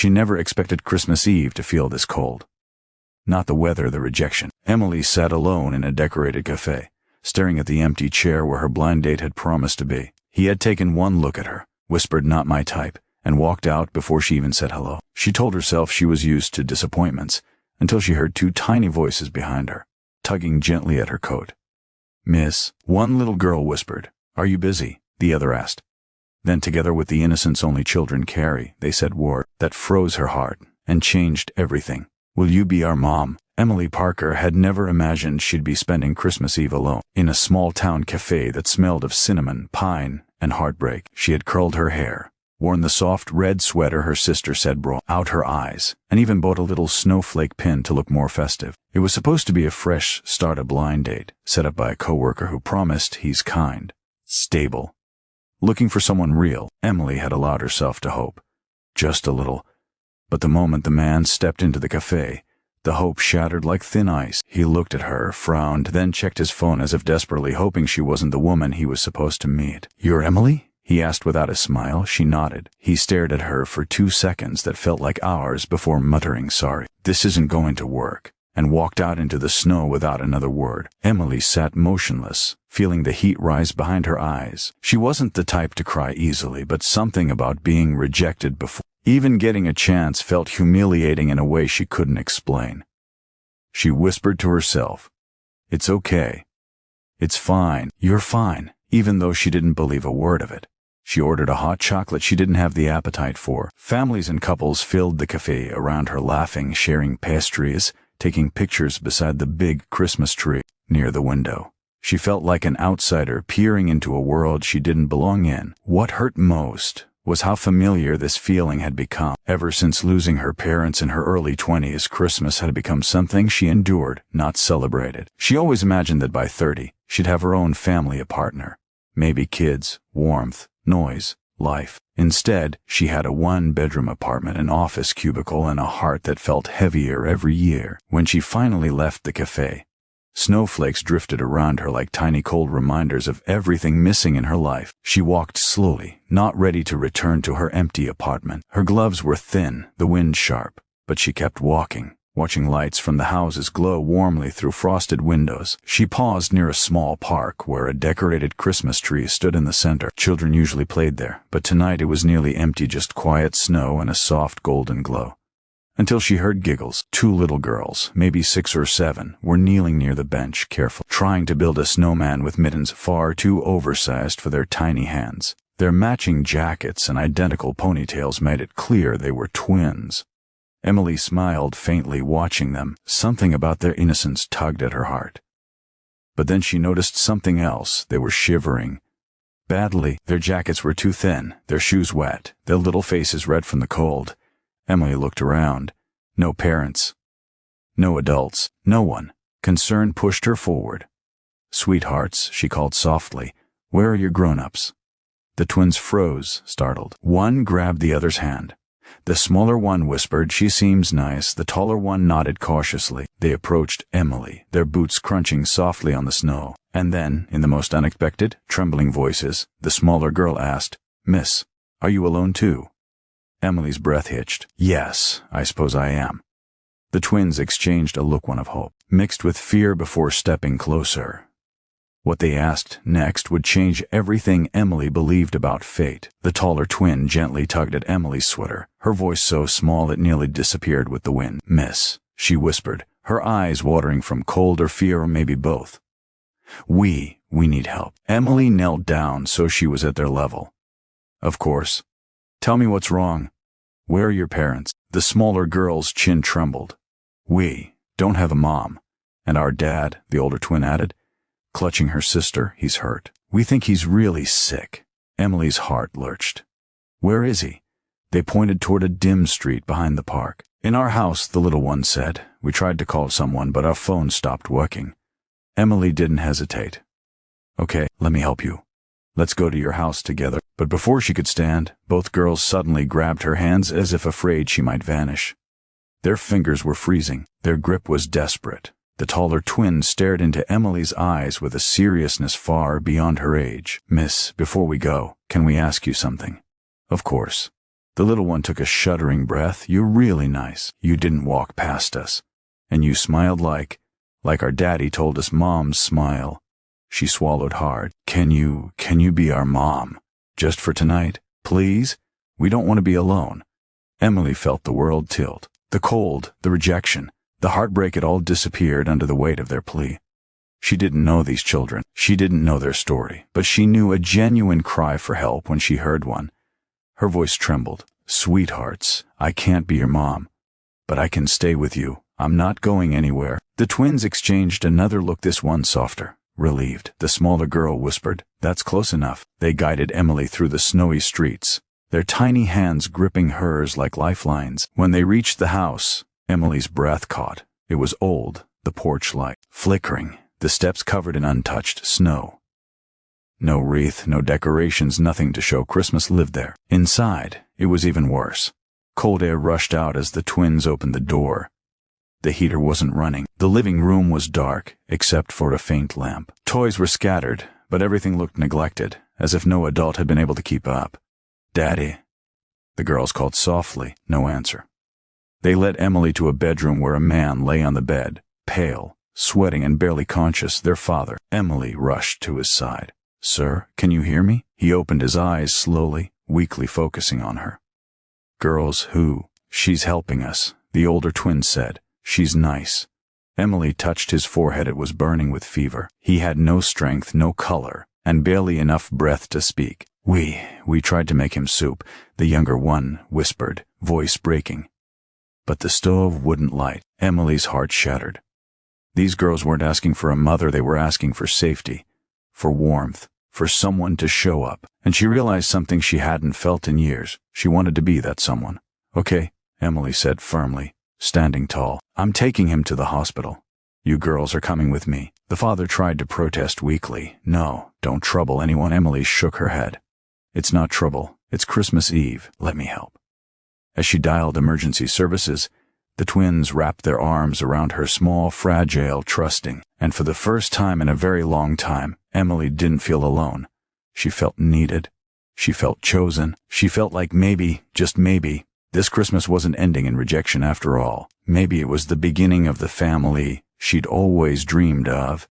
She never expected Christmas Eve to feel this cold. Not the weather, the rejection. Emily sat alone in a decorated cafe, staring at the empty chair where her blind date had promised to be. He had taken one look at her, whispered "not my type," and walked out before she even said hello. She told herself she was used to disappointments, until she heard two tiny voices behind her, tugging gently at her coat. "Miss," one little girl whispered. "Are you busy?" the other asked. Then, together with the innocence only children carry, they said words that froze her heart and changed everything. "Will you be our mom?" Emily Parker had never imagined she'd be spending Christmas Eve alone, in a small-town cafe that smelled of cinnamon, pine, and heartbreak. She had curled her hair, worn the soft red sweater her sister said brought out her eyes, and even bought a little snowflake pin to look more festive. It was supposed to be a fresh start, a blind date, set up by a coworker who promised he's kind, stable. Looking for someone real, Emily had allowed herself to hope. Just a little. But the moment the man stepped into the cafe, the hope shattered like thin ice. He looked at her, frowned, then checked his phone as if desperately hoping she wasn't the woman he was supposed to meet. "You're Emily?" he asked without a smile. She nodded. He stared at her for 2 seconds that felt like hours before muttering sorry. "This isn't going to work," and walked out into the snow without another word. Emily sat motionless, feeling the heat rise behind her eyes. She wasn't the type to cry easily, but something about being rejected before even getting a chance felt humiliating in a way she couldn't explain. She whispered to herself, "It's okay. It's fine. You're fine," even though she didn't believe a word of it. She ordered a hot chocolate she didn't have the appetite for. Families and couples filled the cafe around her, laughing, sharing pastries, taking pictures beside the big Christmas tree near the window. She felt like an outsider peering into a world she didn't belong in. What hurt most was how familiar this feeling had become. Ever since losing her parents in her early 20s, Christmas had become something she endured, not celebrated. She always imagined that by 30, she'd have her own family, a partner. Maybe kids, warmth, noise, life. Instead, she had a 1-bedroom apartment, an office cubicle, and a heart that felt heavier every year. When she finally left the cafe, snowflakes drifted around her like tiny cold reminders of everything missing in her life. She walked slowly, not ready to return to her empty apartment. Her gloves were thin, the wind sharp, but she kept walking, watching lights from the houses glow warmly through frosted windows. She paused near a small park where a decorated Christmas tree stood in the center. Children usually played there, but tonight it was nearly empty, just quiet snow and a soft golden glow. Until she heard giggles. 2 little girls, maybe 6 or 7, were kneeling near the bench, careful, trying to build a snowman with mittens far too oversized for their tiny hands. Their matching jackets and identical ponytails made it clear they were twins. Emily smiled faintly watching them. Something about their innocence tugged at her heart. But then she noticed something else. They were shivering badly. Their jackets were too thin, their shoes wet, their little faces red from the cold. Emily looked around. No parents. No adults. No one. Concern pushed her forward. "Sweethearts," she called softly, "where are your grown-ups?" The twins froze, startled. One grabbed the other's hand. The smaller one whispered, "She seems nice." The taller one nodded cautiously. They approached Emily, their boots crunching softly on the snow. And then, in the most unexpected, trembling voices, the smaller girl asked, "Miss, are you alone too?" Emily's breath hitched. "Yes, I suppose I am." The twins exchanged a look, one of hope, mixed with fear, before stepping closer. What they asked next would change everything Emily believed about fate. The taller twin gently tugged at Emily's sweater, her voice so small it nearly disappeared with the wind. "Miss," she whispered, her eyes watering from cold or fear, or maybe both. We need help." Emily knelt down so she was at their level. "Of course. Tell me what's wrong. Where are your parents?" The smaller girl's chin trembled. "We don't have a mom. And our dad," the older twin added, clutching her sister, "he's hurt. We think he's really sick." Emily's heart lurched. "Where is he?" They pointed toward a dim street behind the park. "In our house," the little one said. "We tried to call someone, but our phone stopped working." Emily didn't hesitate. "Okay, let me help you. Let's go to your house together." But before she could stand, both girls suddenly grabbed her hands as if afraid she might vanish. Their fingers were freezing. Their grip was desperate. The taller twin stared into Emily's eyes with a seriousness far beyond her age. "Miss, before we go, can we ask you something?" "Of course." The little one took a shuddering breath. You're really nice. You didn't walk past us. And you smiled like our daddy told us moms smile. She swallowed hard. Can you be our mom? Just for tonight, please? We don't want to be alone. Emily felt the world tilt. The cold, the rejection, the heartbreak, it all disappeared under the weight of their plea. She didn't know these children. She didn't know their story, but she knew a genuine cry for help when she heard one. Her voice trembled. Sweethearts, I can't be your mom, but I can stay with you. I'm not going anywhere. The twins exchanged another look, this one softer, relieved. The smaller girl whispered, that's close enough. They guided Emily through the snowy streets, their tiny hands gripping hers like lifelines. When they reached the house, Emily's breath caught. It was old, the porch light flickering, the steps covered in untouched snow. No wreath, no decorations, nothing to show Christmas lived there. Inside, it was even worse. Cold air rushed out as the twins opened the door. The heater wasn't running. The living room was dark, except for a faint lamp. Toys were scattered, but everything looked neglected, as if no adult had been able to keep up. Daddy. The girls called softly, no answer. They led Emily to a bedroom where a man lay on the bed, pale, sweating and barely conscious, their father. Emily rushed to his side. Sir, can you hear me? He opened his eyes slowly, weakly focusing on her. Girls, who? She's helping us, the older twin said. She's nice. Emily touched his forehead. It was burning with fever. He had no strength, no color, and barely enough breath to speak. We tried to make him soup, the younger one whispered, voice breaking. But the stove wouldn't light. Emily's heart shattered. These girls weren't asking for a mother, they were asking for safety, for warmth, for someone to show up. And she realized something she hadn't felt in years. She wanted to be that someone. Okay, Emily said firmly, standing tall. I'm taking him to the hospital. You girls are coming with me. The father tried to protest weakly. No, don't trouble anyone. Emily shook her head. It's not trouble. It's Christmas Eve. Let me help. As she dialed emergency services, the twins wrapped their arms around her, small, fragile, trusting. And for the first time in a very long time, Emily didn't feel alone. She felt needed. She felt chosen. She felt like maybe, just maybe, this Christmas wasn't ending in rejection after all. Maybe it was the beginning of the family she'd always dreamed of.